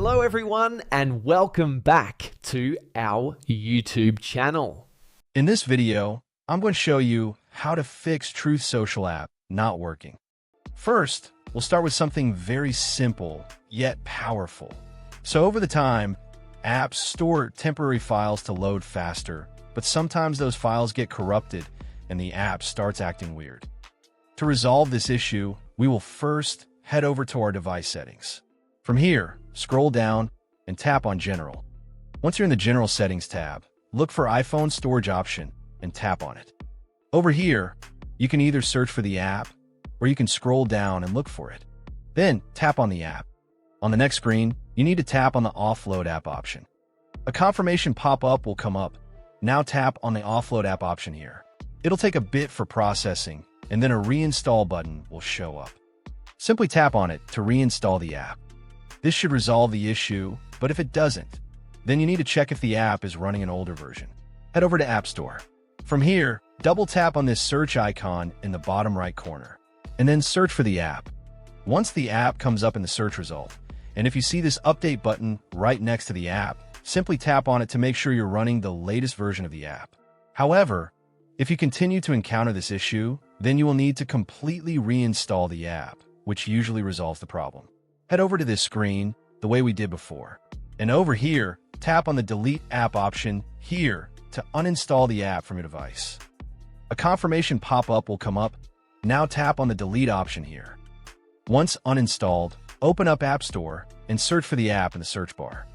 Hello everyone and welcome back to our YouTube channel. In this video, I'm going to show you how to fix Truth Social app not working. First, we'll start with something very simple yet powerful. So over the time, apps store temporary files to load faster, but sometimes those files get corrupted and the app starts acting weird. To resolve this issue, we will first head over to our device settings. From here, scroll down and tap on General. Once you're in the General Settings tab, look for iPhone Storage option and tap on it. Over here, you can either search for the app or you can scroll down and look for it. Then tap on the app. On the next screen, you need to tap on the Offload app option. A confirmation pop-up will come up. Now tap on the Offload app option here. It'll take a bit for processing, and then a reinstall button will show up. Simply tap on it to reinstall the app. This should resolve the issue, but if it doesn't, then you need to check if the app is running an older version. Head over to App Store. From here, double tap on this search icon in the bottom right corner, and then search for the app. Once the app comes up in the search result, and if you see this update button right next to the app, simply tap on it to make sure you're running the latest version of the app. However, if you continue to encounter this issue, then you will need to completely reinstall the app, which usually resolves the problem. Head over to this screen the way we did before. And over here, tap on the Delete App option here to uninstall the app from your device. A confirmation pop-up will come up. Now tap on the Delete option here. Once uninstalled, open up App Store and search for the app in the search bar.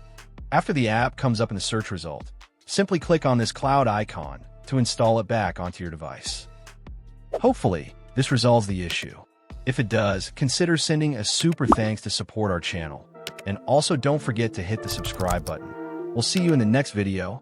After the app comes up in the search result, simply click on this cloud icon to install it back onto your device. Hopefully, this resolves the issue. If it does, consider sending a super thanks to support our channel. And also don't forget to hit the subscribe button. We'll see you in the next video.